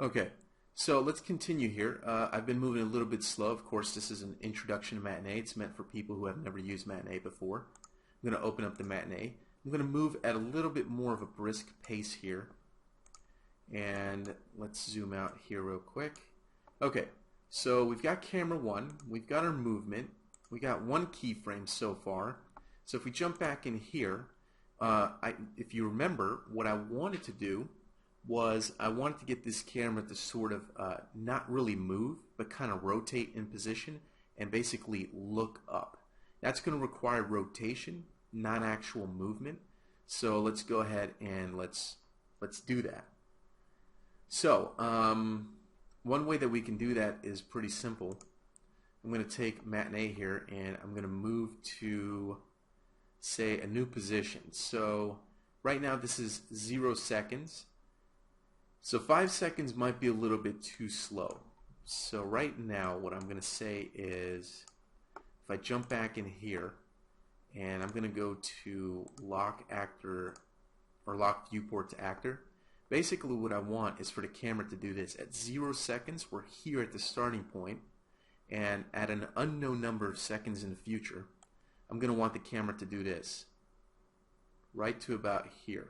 Okay, so let's continue here. I've been moving a little bit slow. Of course, this is an introduction to Matinee. It's meant for people who have never used Matinee before. I'm going to open up the Matinee. I'm going to move at a little bit more of a brisk pace here. And let's zoom out here real quick. Okay, so we've got camera 1. We've got our movement. We got one keyframe so far. So if we jump back in here, if you remember, what I wanted to do was I wanted to get this camera to sort of not really move, but kind of rotate in position and basically look up. That's going to require rotation, not actual movement. So let's go ahead and let's do that. So one way that we can do that is pretty simple. I'm going to take Matinee here and I'm going to move to, say, a new position. So right now this is 0 seconds. So 5 seconds might be a little bit too slow. So right now what I'm going to say is, if I jump back in here and I'm going to go to lock actor or lock viewport to actor, basically what I want is for the camera to do this. At 0 seconds, we're here at the starting point, and at an unknown number of seconds in the future, I'm going to want the camera to do this, right to about here.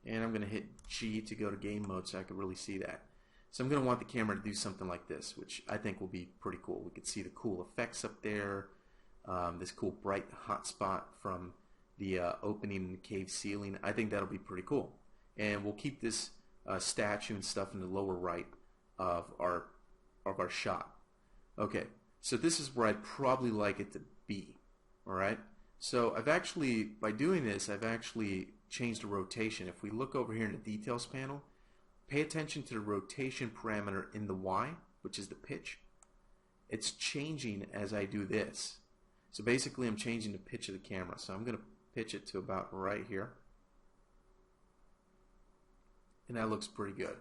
And I'm going to hit G to go to game mode so I can really see that. So I'm going to want the camera to do something like this, which I think will be pretty cool. We can see the cool effects up there, this cool bright hot spot from the opening in the cave ceiling. I think that'll be pretty cool. And we'll keep this statue and stuff in the lower right of our shot. Okay, so this is where I'd probably like it to be. Alright, so I've actually, by doing this, I've actually changed the rotation. If we look over here in the details panel, pay attention to the rotation parameter in the Y, which is the pitch. It's changing as I do this. So basically I'm changing the pitch of the camera. So I'm going to pitch it to about right here. And that looks pretty good.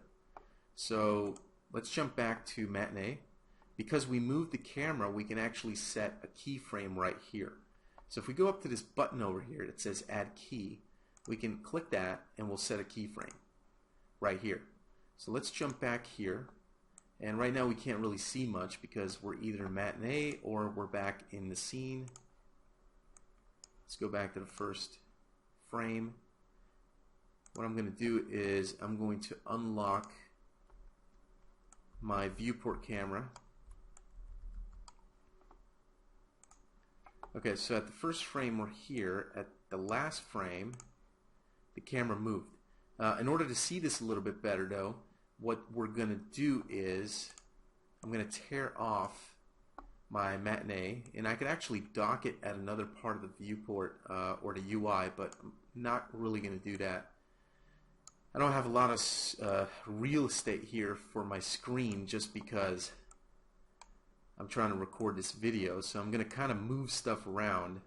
So let's jump back to Matinee. Because we moved the camera, we can actually set a keyframe right here. So if we go up to this button over here that says add key, we can click that and we'll set a keyframe right here. So let's jump back here, and right now we can't really see much because we're either in Matinee or we're back in the scene. Let's go back to the first frame. What I'm going to do is I'm going to unlock my viewport camera. Okay, so at the first frame we're here. At the last frame, the camera moved. In order to see this a little bit better, though, what we're going to do is I'm going to tear off my Matinee, and I could actually dock it at another part of the viewport or the UI, but I'm not really going to do that. I don't have a lot of real estate here for my screen just because I'm trying to record this video, so I'm going to kind of move stuff around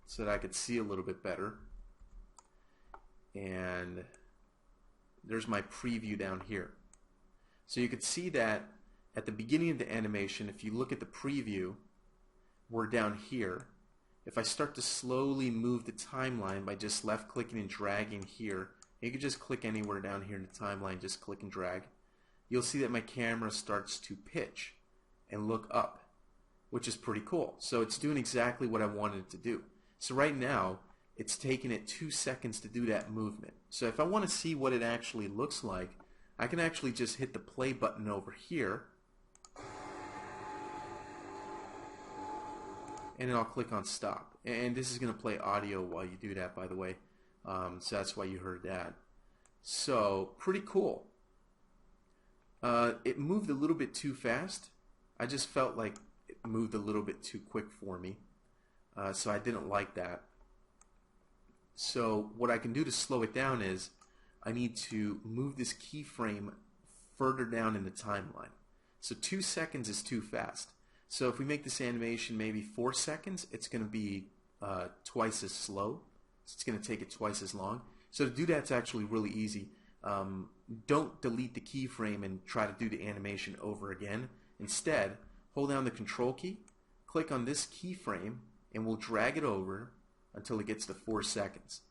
so that I could see a little bit better. And there's my preview down here. So you could see that at the beginning of the animation, if you look at the preview, we're down here. If I start to slowly move the timeline by just left clicking and dragging here, you can just click anywhere down here in the timeline, just click and drag, you'll see that my camera starts to pitch and look up, which is pretty cool. So it's doing exactly what I wanted it to do. So right now it's taking it 2 seconds to do that movement. So if I want to see what it actually looks like, I can actually just hit the play button over here, and then I'll click on stop. And this is going to play audio while you do that, by the way. So that's why you heard that. So pretty cool. It moved a little bit too fast. I just felt like it moved a little bit too quick for me. So I didn't like that. So what I can do to slow it down is I need to move this keyframe further down in the timeline. So 2 seconds is too fast. So if we make this animation maybe 4 seconds, it's going to be twice as slow. So it's going to take it twice as long. So to do that's actually really easy. Don't delete the keyframe and try to do the animation over again. Instead, hold down the control key, click on this keyframe, and we'll drag it over until it gets to 4 seconds.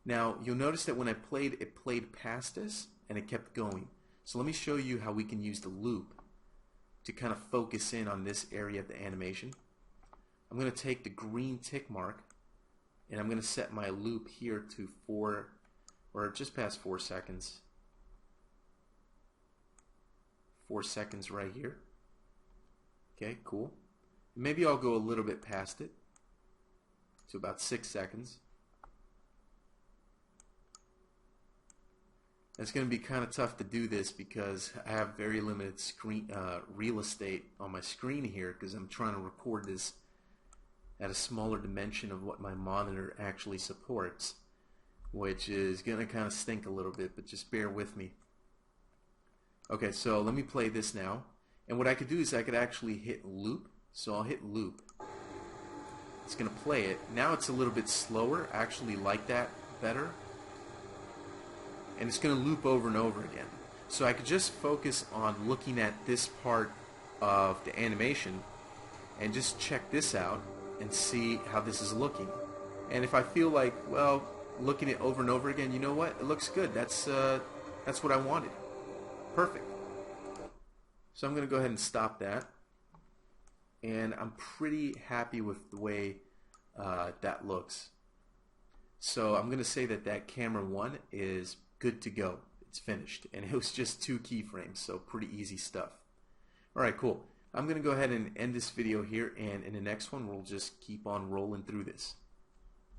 Now you'll notice that when I played, it played past this and it kept going. So let me show you how we can use the loop to kind of focus in on this area of the animation. I'm going to take the green tick mark and I'm going to set my loop here to 4 or just past 4 seconds. 4 seconds right here. Okay, cool. Maybe I'll go a little bit past it to about 6 seconds. It's going to be kind of tough to do this because I have very limited screen real estate on my screen here because I'm trying to record this at a smaller dimension of what my monitor actually supports, which is going to kind of stink a little bit, but just bear with me. Okay, so let me play this now, and what I could do is I could actually hit loop. So I'll hit loop. It's going to play it. Now it's a little bit slower. I actually like that better. And it's going to loop over and over again. So I could just focus on looking at this part of the animation and just check this out and see how this is looking. And if I feel like, well, looking it over and over again, you know what? It looks good. That's what I wanted. Perfect. So I'm going to go ahead and stop that. And I'm pretty happy with the way that looks. So I'm going to say that camera 1 is good to go. It's finished. And it was just 2 keyframes, so pretty easy stuff. Alright, cool. I'm going to go ahead and end this video here, and in the next one we'll just keep on rolling through this.